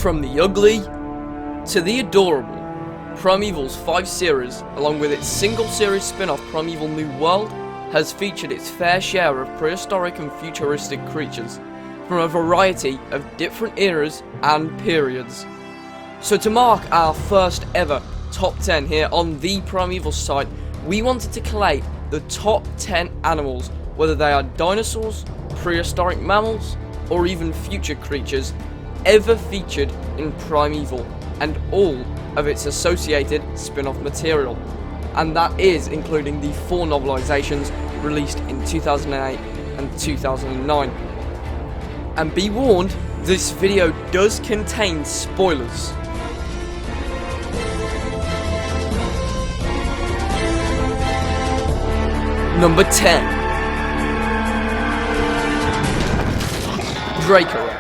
From the ugly to the adorable, Primeval's 5 series, along with its single series spin-off Primeval New World, has featured its fair share of prehistoric and futuristic creatures from a variety of different eras and periods. So to mark our first ever top 10 here on the Primeval site, we wanted to collate the top 10 animals, whether they are dinosaurs, prehistoric mammals, or even future creatures, ever featured in Primeval, and all of its associated spin-off material. And that is including the 4 novelizations released in 2008 and 2009. And be warned, this video does contain spoilers. Number 10. Dracorex.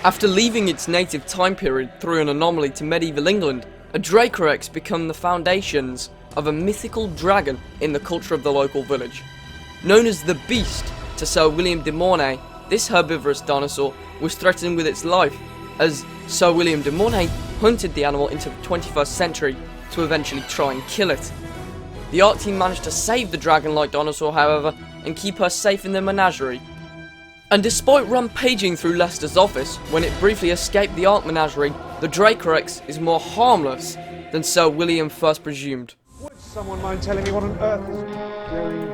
After leaving its native time period through an anomaly to medieval England, a Dracorex became the foundations of a mythical dragon in the culture of the local village. Known as the Beast to Sir William de Mornay, this herbivorous dinosaur was threatened with its life, as Sir William de Mornay hunted the animal into the 21st century to eventually try and kill it. The art team managed to save the dragon-like dinosaur, however, and keep her safe in the menagerie. And despite rampaging through Leicester's office when it briefly escaped the art menagerie, the Dracorex is more harmless than Sir William first presumed. Would someone mind telling me what on earth is going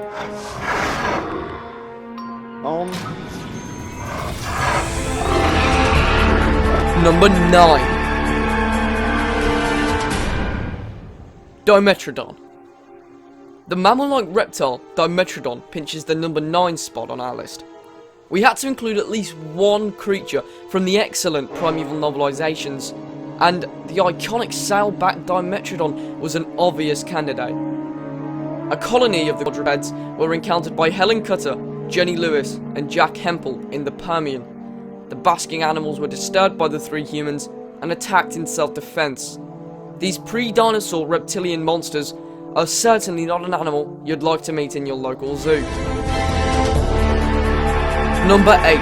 on? Number 9. Dimetrodon. The mammal-like reptile Dimetrodon pinches the number 9 spot on our list. We had to include at least one creature from the excellent Primeval novelizations, and the iconic sailback Dimetrodon was an obvious candidate. A colony of the quadrupeds were encountered by Helen Cutter, Jenny Lewis, and Jack Hempel in the Permian. The basking animals were disturbed by the 3 humans and attacked in self-defense. These pre-dinosaur reptilian monsters are certainly not an animal you'd like to meet in your local zoo. Number 8.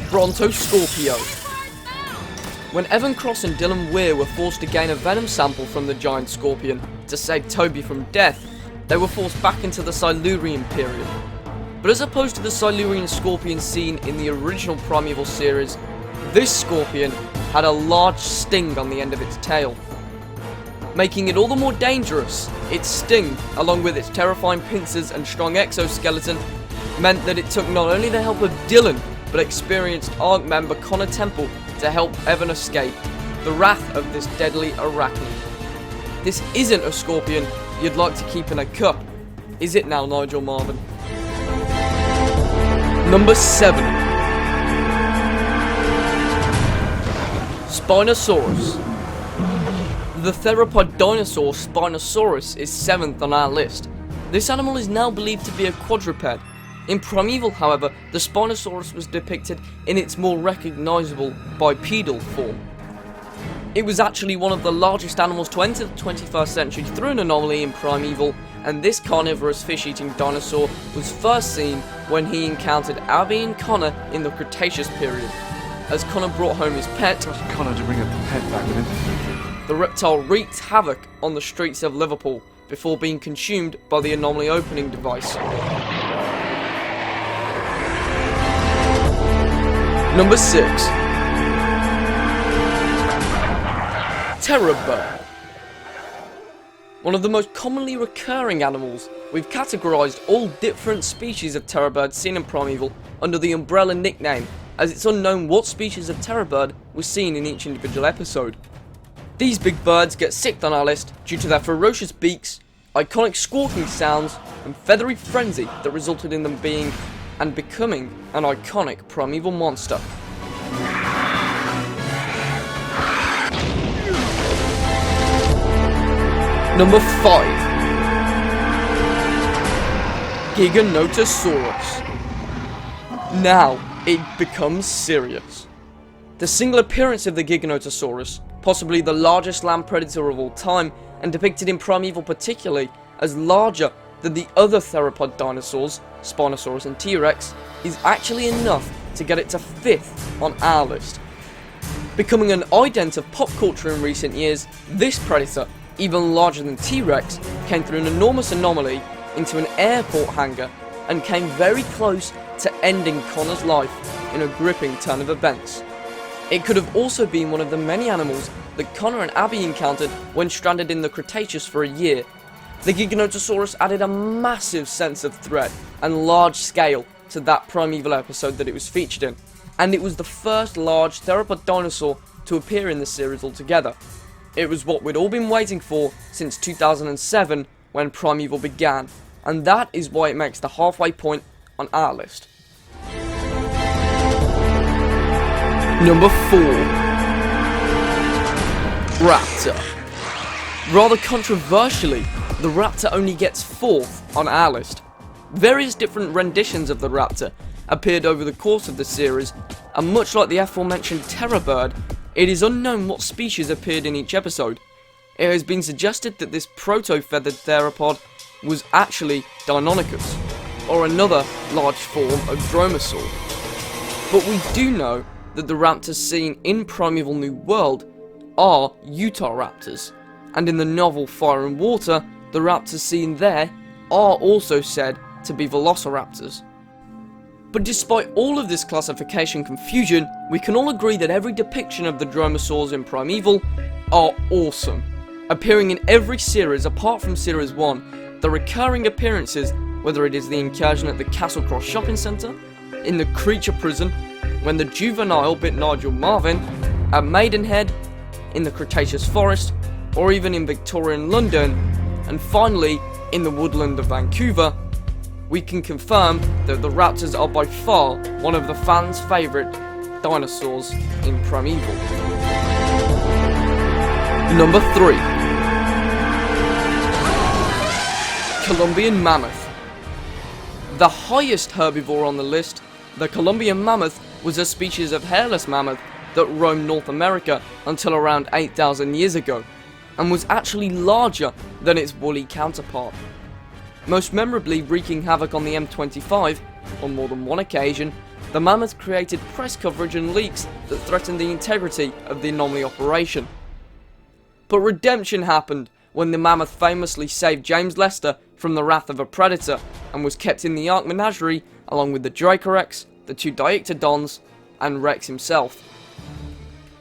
Brontoscorpio. When Evan Cross and Dylan Weir were forced to gain a venom sample from the giant scorpion to save Toby from death, they were forced back into the Silurian period. But as opposed to the Silurian scorpion seen in the original Primeval series, this scorpion had a large sting on the end of its tail. Making it all the more dangerous, its sting, along with its terrifying pincers and strong exoskeleton, meant that it took not only the help of Dylan, but experienced ARC member Connor Temple to help Evan escape the wrath of this deadly arachnid. This isn't a scorpion you'd like to keep in a cup, is it now, Nigel Marvin? Number 7. Spinosaurus. The theropod dinosaur Spinosaurus is 7th on our list. This animal is now believed to be a quadruped. In Primeval, however, the Spinosaurus was depicted in its more recognisable bipedal form. It was actually one of the largest animals to enter the 21st century through an anomaly in Primeval, and this carnivorous fish-eating dinosaur was first seen when he encountered Abby and Connor in the Cretaceous period. As Connor brought home his pet, Connor to bring a pet back with him. The reptile wreaked havoc on the streets of Liverpool before being consumed by the anomaly opening device. Number 6. Terror bird. One of the most commonly recurring animals, we've categorised all different species of terror birds seen in Primeval under the umbrella nickname, as it's unknown what species of terror bird was seen in each individual episode. These big birds get sixth on our list due to their ferocious beaks, iconic squawking sounds, and feathery frenzy that resulted in them being and becoming an iconic Primeval monster. Number 5. Giganotosaurus. Now, it becomes serious. The single appearance of the Giganotosaurus, possibly the largest land predator of all time, and depicted in Primeval particularly as larger that the other theropod dinosaurs, Spinosaurus and T-Rex, is actually enough to get it to 5th on our list. Becoming an ident of pop culture in recent years, this predator, even larger than T-Rex, came through an enormous anomaly into an airport hangar and came very close to ending Connor's life in a gripping turn of events. It could have also been one of the many animals that Connor and Abby encountered when stranded in the Cretaceous for a year. The Giganotosaurus added a massive sense of threat and large scale to that Primeval episode that it was featured in, and it was the first large theropod dinosaur to appear in the series altogether. It was what we'd all been waiting for since 2007 when Primeval began, and that is why it makes the halfway point on our list. Number 4. Raptor. Rather controversially, the raptor only gets 4th on our list. Various different renditions of the raptor appeared over the course of the series, and much like the aforementioned terror bird, it is unknown what species appeared in each episode. It has been suggested that this proto-feathered theropod was actually Deinonychus, or another large form of dromaeosaur. But we do know that the raptors seen in Primeval New World are Utahraptors, and in the novel Fire and Water, the raptors seen there are also said to be Velociraptors. But despite all of this classification confusion, we can all agree that every depiction of the dromaeosaurs in Primeval are awesome. Appearing in every series apart from Series 1, the recurring appearances, whether it is the incursion at the Castle Cross Shopping Centre, in the Creature Prison, when the juvenile bit Nigel Marvin, at Maidenhead, in the Cretaceous Forest, or even in Victorian London, and finally in the woodland of Vancouver, we can confirm that the raptors are by far one of the fans' favourite dinosaurs in Primeval. Number 3. Columbian Mammoth. The highest herbivore on the list, the Columbian mammoth was a species of hairless mammoth that roamed North America until around 8,000 years ago, and was actually larger than its woolly counterpart. Most memorably wreaking havoc on the M25, on more than one occasion, the mammoth created press coverage and leaks that threatened the integrity of the anomaly operation. But redemption happened when the mammoth famously saved James Lester from the wrath of a predator and was kept in the Ark Menagerie along with the Dracorex, the 2 Dictodons, and Rex himself.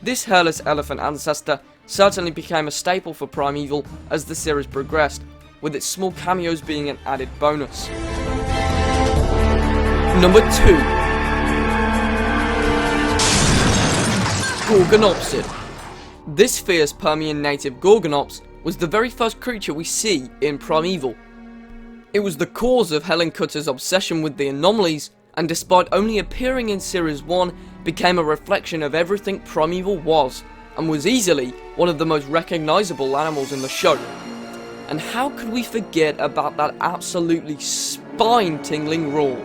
This hairless elephant ancestor certainly became a staple for Primeval as the series progressed, with its small cameos being an added bonus. Number 2. Gorgonopsid. This fierce Permian native Gorgonops was the very first creature we see in Primeval. It was the cause of Helen Cutter's obsession with the anomalies, and despite only appearing in Series 1, became a reflection of everything Primeval was, and was easily one of the most recognisable animals in the show. And how could we forget about that absolutely spine-tingling roar?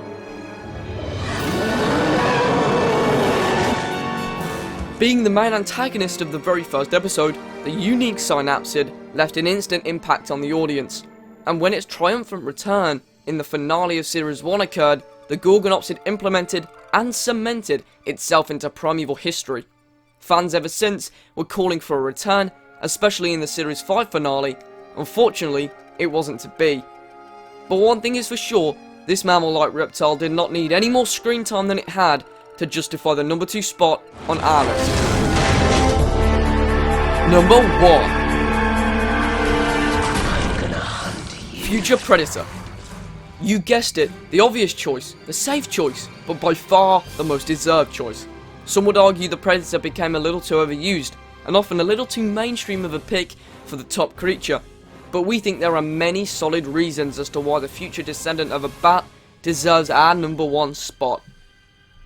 Being the main antagonist of the very first episode, the unique Synapsid left an instant impact on the audience, and when its triumphant return in the finale of Series 1 occurred, the Gorgonopsid implemented and cemented itself into Primeval history. Fans ever since were calling for a return, especially in the Series 5 finale. Unfortunately, it wasn't to be. But one thing is for sure, this mammal-like reptile did not need any more screen time than it had to justify the number 2 spot on our list. Number 1. Future Predator. You guessed it, the obvious choice, the safe choice, but by far the most deserved choice. Some would argue the Predator became a little too overused, and often a little too mainstream of a pick for the top creature. But we think there are many solid reasons as to why the future descendant of a bat deserves our number 1 spot.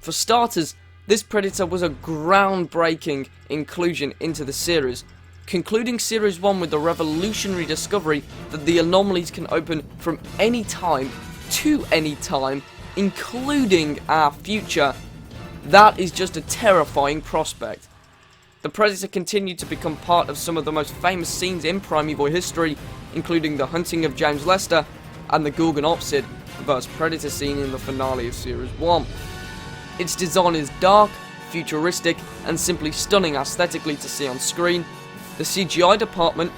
For starters, this predator was a groundbreaking inclusion into the series, concluding Series 1 with the revolutionary discovery that the anomalies can open from any time to any time, including our future. That is just a terrifying prospect. The Predator continued to become part of some of the most famous scenes in Primeval history, including the hunting of James Lester, and the Gorgonopsid vs Predator scene in the finale of Series 1. Its design is dark, futuristic, and simply stunning aesthetically to see on screen. The CGI department,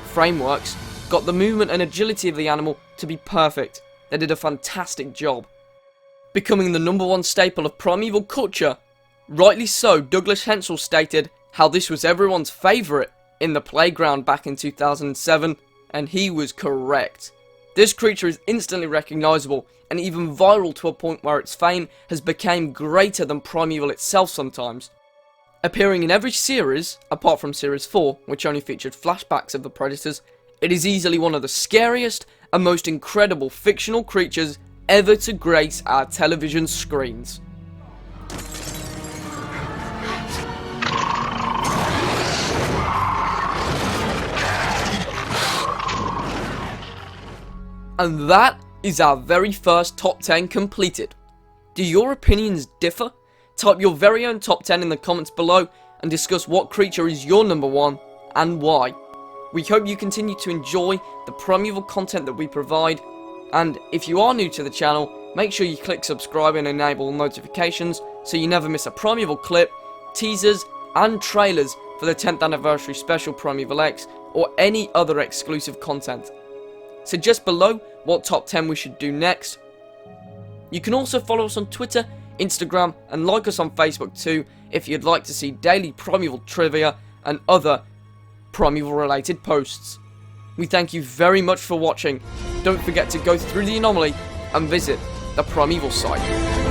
frameworks, got the movement and agility of the animal to be perfect. They did a fantastic job. Becoming the #1 staple of primeval culture, rightly so, Douglas Hensel stated how this was everyone's favourite in the playground back in 2007, and he was correct. This creature is instantly recognisable and even viral to a point where its fame has become greater than Primeval itself sometimes. Appearing in every series, apart from Series 4, which only featured flashbacks of the predators, it is easily one of the scariest and most incredible fictional creatures ever to grace our television screens. And that is our very first top 10 completed. Do your opinions differ? Type your very own top 10 in the comments below and discuss what creature is your #1 and why. We hope you continue to enjoy the Primeval content that we provide, and if you are new to the channel, make sure you click subscribe and enable notifications so you never miss a Primeval clip, teasers and trailers for the 10th anniversary special Primeval X or any other exclusive content. Suggest below what top 10 we should do next. You can also follow us on Twitter, Instagram, and like us on Facebook too if you'd like to see daily Primeval trivia and other Primeval related posts. We thank you very much for watching. Don't forget to go through the anomaly and visit the Primeval site.